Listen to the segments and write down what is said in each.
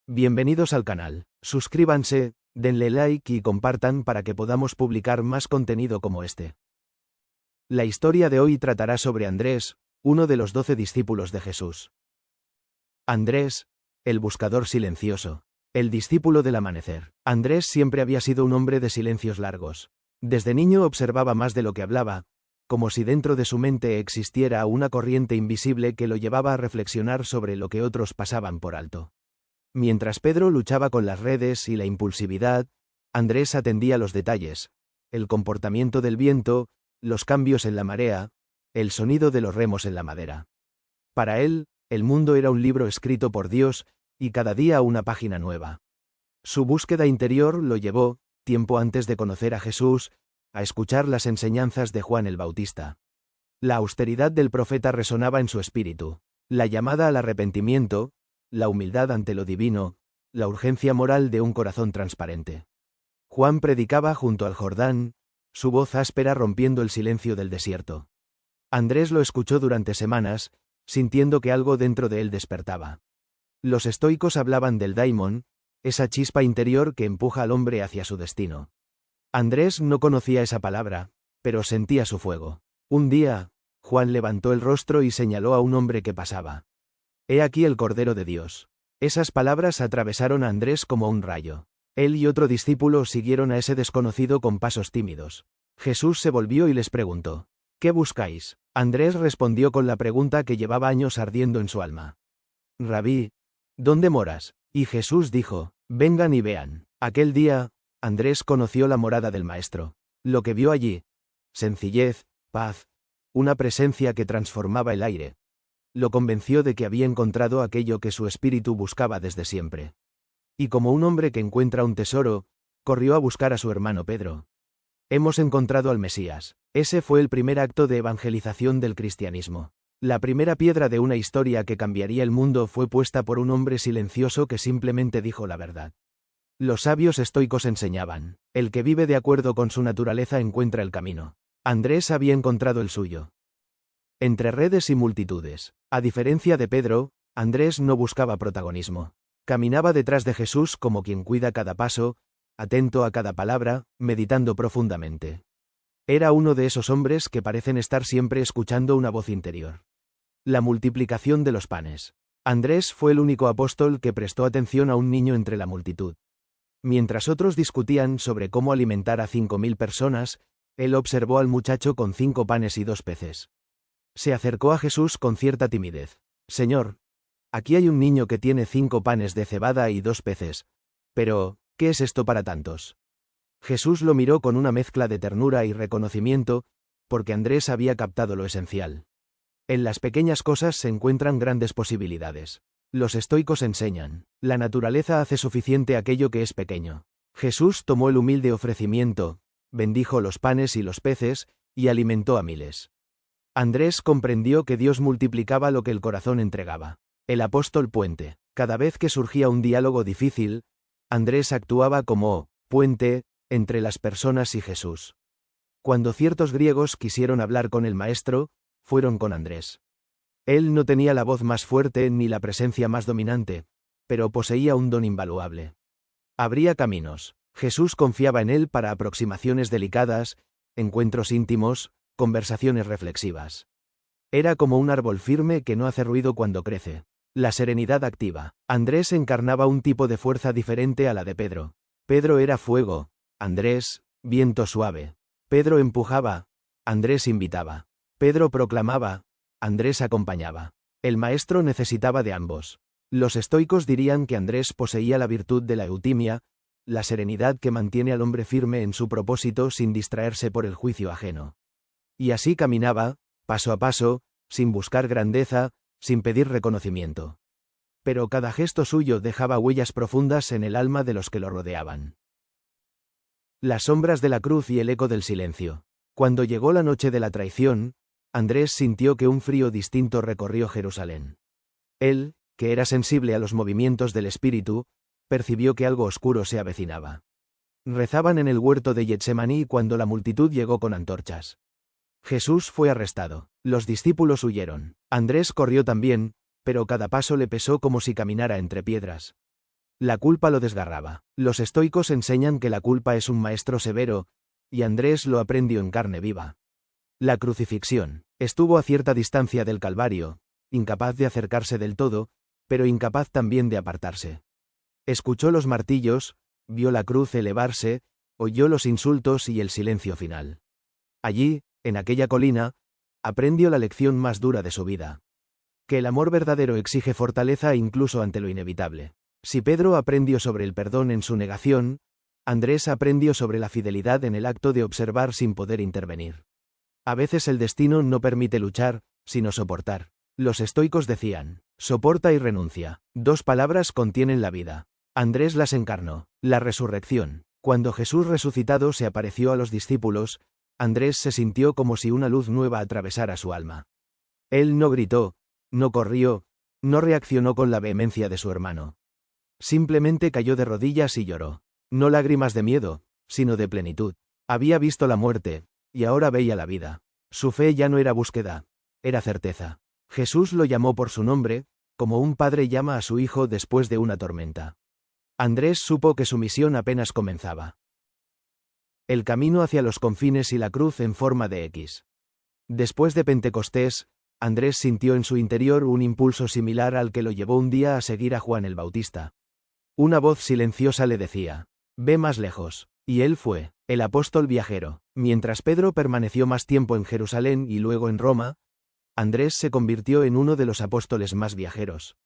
Bienvenidos al canal. Suscríbanse, denle like y compartan para que podamos publicar más contenido como este. La historia de hoy tratará sobre Andrés, uno de los 12 discípulos de Jesús. Andrés, el buscador silencioso. El discípulo del amanecer. Andrés siempre había sido un hombre de silencios largos. Desde niño observaba más de lo que hablaba, como si dentro de su mente existiera una corriente invisible que lo llevaba a reflexionar sobre lo que otros pasaban por alto. Mientras Pedro luchaba con las redes y la impulsividad, Andrés atendía los detalles, el comportamiento del viento, los cambios en la marea, el sonido de los remos en la madera. Para él, el mundo era un libro escrito por Dios, y cada día una página nueva. Su búsqueda interior lo llevó, tiempo antes de conocer a Jesús, a escuchar las enseñanzas de Juan el Bautista. La austeridad del profeta resonaba en su espíritu, la llamada al arrepentimiento, la humildad ante lo divino, la urgencia moral de un corazón transparente. Juan predicaba junto al Jordán, su voz áspera rompiendo el silencio del desierto. Andrés lo escuchó durante semanas, sintiendo que algo dentro de él despertaba. Los estoicos hablaban del daimon, esa chispa interior que empuja al hombre hacia su destino. Andrés no conocía esa palabra, pero sentía su fuego. Un día, Juan levantó el rostro y señaló a un hombre que pasaba. «He aquí el Cordero de Dios». Esas palabras atravesaron a Andrés como un rayo. Él y otro discípulo siguieron a ese desconocido con pasos tímidos. Jesús se volvió y les preguntó: «¿Qué buscáis?». Andrés respondió con la pregunta que llevaba años ardiendo en su alma. «Rabí, ¿dónde moras?». Y Jesús dijo: «Vengan y vean». Aquel día, Andrés conoció la morada del Maestro. Lo que vio allí: sencillez, paz, una presencia que transformaba el aire. Lo convenció de que había encontrado aquello que su espíritu buscaba desde siempre. Y como un hombre que encuentra un tesoro, corrió a buscar a su hermano Pedro. Hemos encontrado al Mesías. Ese fue el primer acto de evangelización del cristianismo. La primera piedra de una historia que cambiaría el mundo fue puesta por un hombre silencioso que simplemente dijo la verdad. Los sabios estoicos enseñaban: el que vive de acuerdo con su naturaleza encuentra el camino. Andrés había encontrado el suyo. Entre redes y multitudes. A diferencia de Pedro, Andrés no buscaba protagonismo. Caminaba detrás de Jesús como quien cuida cada paso, atento a cada palabra, meditando profundamente. Era uno de esos hombres que parecen estar siempre escuchando una voz interior. La multiplicación de los panes. Andrés fue el único apóstol que prestó atención a un niño entre la multitud. Mientras otros discutían sobre cómo alimentar a 5.000 personas, él observó al muchacho con 5 panes y 2 peces. Se acercó a Jesús con cierta timidez. «Señor, aquí hay un niño que tiene 5 panes de cebada y 2 peces. Pero, ¿qué es esto para tantos?». Jesús lo miró con una mezcla de ternura y reconocimiento, porque Andrés había captado lo esencial. En las pequeñas cosas se encuentran grandes posibilidades. Los estoicos enseñan: la naturaleza hace suficiente aquello que es pequeño. Jesús tomó el humilde ofrecimiento, bendijo los panes y los peces, y alimentó a miles. Andrés comprendió que Dios multiplicaba lo que el corazón entregaba. El apóstol puente. Cada vez que surgía un diálogo difícil, Andrés actuaba como puente entre las personas y Jesús. Cuando ciertos griegos quisieron hablar con el Maestro, fueron con Andrés. Él no tenía la voz más fuerte ni la presencia más dominante, pero poseía un don invaluable. Abría caminos. Jesús confiaba en él para aproximaciones delicadas, encuentros íntimos, conversaciones reflexivas. Era como un árbol firme que no hace ruido cuando crece. La serenidad activa. Andrés encarnaba un tipo de fuerza diferente a la de Pedro. Pedro era fuego, Andrés, viento suave. Pedro empujaba, Andrés invitaba. Pedro proclamaba, Andrés acompañaba. El maestro necesitaba de ambos. Los estoicos dirían que Andrés poseía la virtud de la eutimia, la serenidad que mantiene al hombre firme en su propósito sin distraerse por el juicio ajeno. Y así caminaba, paso a paso, sin buscar grandeza, sin pedir reconocimiento. Pero cada gesto suyo dejaba huellas profundas en el alma de los que lo rodeaban. Las sombras de la cruz y el eco del silencio. Cuando llegó la noche de la traición, Andrés sintió que un frío distinto recorrió Jerusalén. Él, que era sensible a los movimientos del espíritu, percibió que algo oscuro se avecinaba. Rezaban en el huerto de Getsemaní cuando la multitud llegó con antorchas. Jesús fue arrestado. Los discípulos huyeron. Andrés corrió también, pero cada paso le pesó como si caminara entre piedras. La culpa lo desgarraba. Los estoicos enseñan que la culpa es un maestro severo, y Andrés lo aprendió en carne viva. La crucifixión. Estuvo a cierta distancia del Calvario, incapaz de acercarse del todo, pero incapaz también de apartarse. Escuchó los martillos, vio la cruz elevarse, oyó los insultos y el silencio final. Allí, en aquella colina, aprendió la lección más dura de su vida. Que el amor verdadero exige fortaleza incluso ante lo inevitable. Si Pedro aprendió sobre el perdón en su negación, Andrés aprendió sobre la fidelidad en el acto de observar sin poder intervenir. A veces el destino no permite luchar, sino soportar. Los estoicos decían, soporta y renuncia. 2 palabras contienen la vida. Andrés las encarnó. La resurrección. Cuando Jesús resucitado se apareció a los discípulos, Andrés se sintió como si una luz nueva atravesara su alma. Él no gritó, no corrió, no reaccionó con la vehemencia de su hermano. Simplemente cayó de rodillas y lloró. No lágrimas de miedo, sino de plenitud. Había visto la muerte, y ahora veía la vida. Su fe ya no era búsqueda, era certeza. Jesús lo llamó por su nombre, como un padre llama a su hijo después de una tormenta. Andrés supo que su misión apenas comenzaba. El camino hacia los confines y la cruz en forma de X. Después de Pentecostés, Andrés sintió en su interior un impulso similar al que lo llevó un día a seguir a Juan el Bautista. Una voz silenciosa le decía, ve más lejos. Y él fue, el apóstol viajero. Mientras Pedro permaneció más tiempo en Jerusalén y luego en Roma, Andrés se convirtió en uno de los apóstoles más viajeros.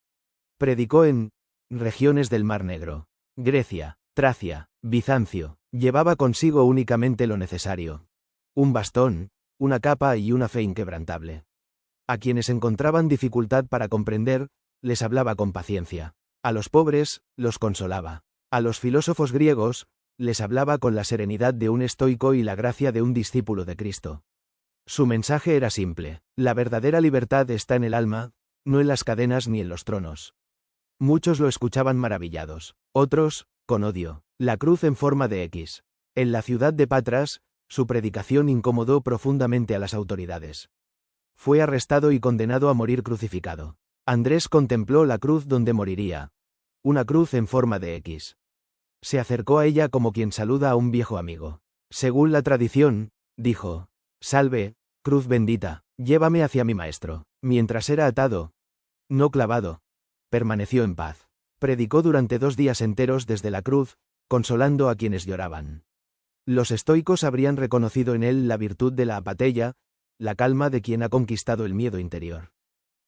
Predicó en regiones del Mar Negro, Grecia, Tracia, Bizancio. Llevaba consigo únicamente lo necesario: un bastón, una capa y una fe inquebrantable. A quienes encontraban dificultad para comprender, les hablaba con paciencia. A los pobres, los consolaba. A los filósofos griegos, les hablaba con la serenidad de un estoico y la gracia de un discípulo de Cristo. Su mensaje era simple: la verdadera libertad está en el alma, no en las cadenas ni en los tronos. Muchos lo escuchaban maravillados, otros, con odio. La cruz en forma de X. En la ciudad de Patras, su predicación incomodó profundamente a las autoridades. Fue arrestado y condenado a morir crucificado. Andrés contempló la cruz donde moriría. Una cruz en forma de X. Se acercó a ella como quien saluda a un viejo amigo. Según la tradición, dijo, salve, cruz bendita, llévame hacia mi maestro. Mientras era atado, no clavado, permaneció en paz. Predicó durante 2 días enteros desde la cruz, consolando a quienes lloraban. Los estoicos habrían reconocido en él la virtud de la apatía, la calma de quien ha conquistado el miedo interior.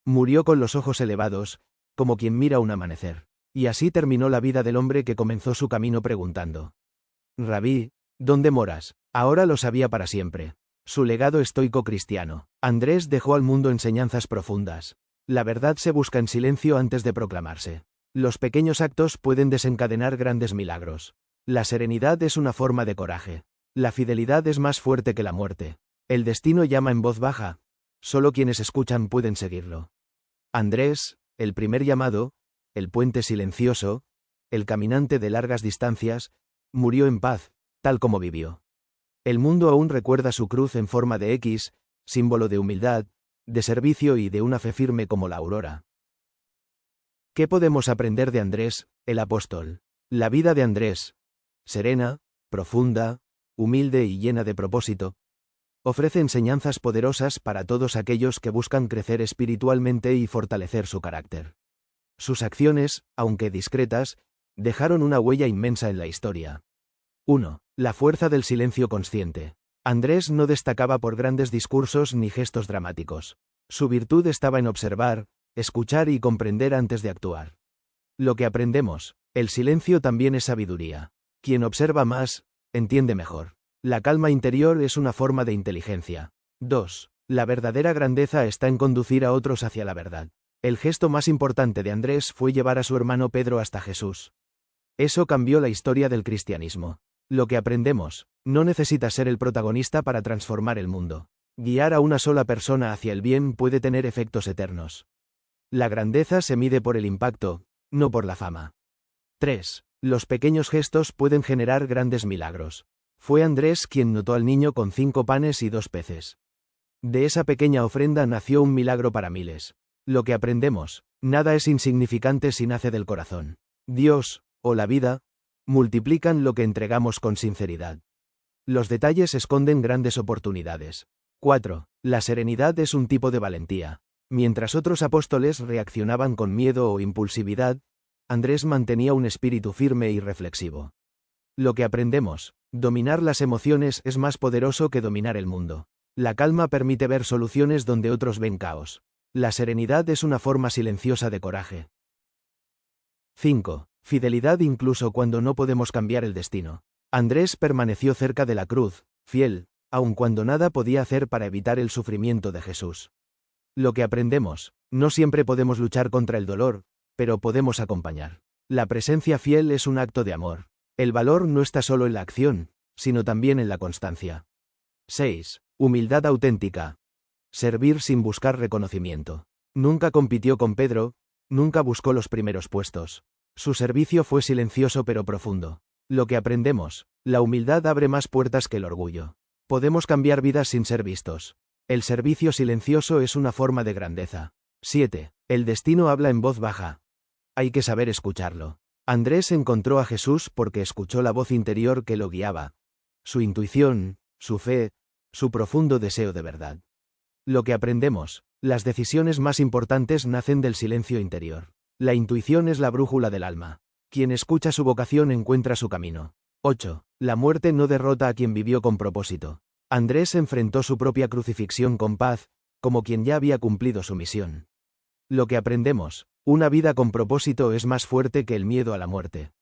Murió con los ojos elevados, como quien mira un amanecer. Y así terminó la vida del hombre que comenzó su camino preguntando: Rabí, ¿dónde moras? Ahora lo sabía para siempre. Su legado estoico cristiano. Andrés dejó al mundo enseñanzas profundas. La verdad se busca en silencio antes de proclamarse. Los pequeños actos pueden desencadenar grandes milagros. La serenidad es una forma de coraje. La fidelidad es más fuerte que la muerte. El destino llama en voz baja. Solo quienes escuchan pueden seguirlo. Andrés, el primer llamado, el puente silencioso, el caminante de largas distancias, murió en paz, tal como vivió. El mundo aún recuerda su cruz en forma de X, símbolo de humildad, de servicio y de una fe firme como la aurora. ¿Qué podemos aprender de Andrés, el apóstol? La vida de Andrés, serena, profunda, humilde y llena de propósito, ofrece enseñanzas poderosas para todos aquellos que buscan crecer espiritualmente y fortalecer su carácter. Sus acciones, aunque discretas, dejaron una huella inmensa en la historia. 1. La fuerza del silencio consciente. Andrés no destacaba por grandes discursos ni gestos dramáticos. Su virtud estaba en observar, escuchar y comprender antes de actuar. Lo que aprendemos: el silencio también es sabiduría. Quien observa más, entiende mejor. La calma interior es una forma de inteligencia. 2. La verdadera grandeza está en conducir a otros hacia la verdad. El gesto más importante de Andrés fue llevar a su hermano Pedro hasta Jesús. Eso cambió la historia del cristianismo. Lo que aprendemos: no necesita ser el protagonista para transformar el mundo. Guiar a una sola persona hacia el bien puede tener efectos eternos. La grandeza se mide por el impacto, no por la fama. 3. Los pequeños gestos pueden generar grandes milagros. Fue Andrés quien notó al niño con 5 panes y 2 peces. De esa pequeña ofrenda nació un milagro para miles. Lo que aprendemos: nada es insignificante si nace del corazón. Dios, o la vida, multiplican lo que entregamos con sinceridad. Los detalles esconden grandes oportunidades. 4. La serenidad es un tipo de valentía. Mientras otros apóstoles reaccionaban con miedo o impulsividad, Andrés mantenía un espíritu firme y reflexivo. Lo que aprendemos: dominar las emociones es más poderoso que dominar el mundo. La calma permite ver soluciones donde otros ven caos. La serenidad es una forma silenciosa de coraje. 5. Fidelidad incluso cuando no podemos cambiar el destino. Andrés permaneció cerca de la cruz, fiel, aun cuando nada podía hacer para evitar el sufrimiento de Jesús. Lo que aprendemos: no siempre podemos luchar contra el dolor, pero podemos acompañar. La presencia fiel es un acto de amor. El valor no está solo en la acción, sino también en la constancia. 6. Humildad auténtica. Servir sin buscar reconocimiento. Nunca compitió con Pedro, nunca buscó los primeros puestos. Su servicio fue silencioso pero profundo. Lo que aprendemos: la humildad abre más puertas que el orgullo. Podemos cambiar vidas sin ser vistos. El servicio silencioso es una forma de grandeza. 7. El destino habla en voz baja. Hay que saber escucharlo. Andrés encontró a Jesús porque escuchó la voz interior que lo guiaba. Su intuición, su fe, su profundo deseo de verdad. Lo que aprendemos: las decisiones más importantes nacen del silencio interior. La intuición es la brújula del alma. Quien escucha su vocación encuentra su camino. 8. La muerte no derrota a quien vivió con propósito. Andrés enfrentó su propia crucifixión con paz, como quien ya había cumplido su misión. Lo que aprendemos: una vida con propósito es más fuerte que el miedo a la muerte.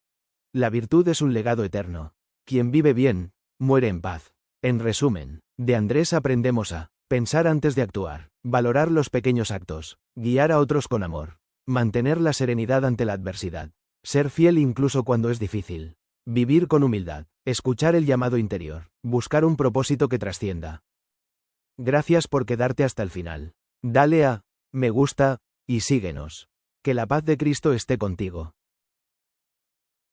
La virtud es un legado eterno. Quien vive bien, muere en paz. En resumen, de Andrés aprendemos a pensar antes de actuar, valorar los pequeños actos, guiar a otros con amor, mantener la serenidad ante la adversidad, ser fiel incluso cuando es difícil, vivir con humildad, escuchar el llamado interior, buscar un propósito que trascienda. Gracias por quedarte hasta el final. Dale a me gusta y síguenos. Que la paz de Cristo esté contigo.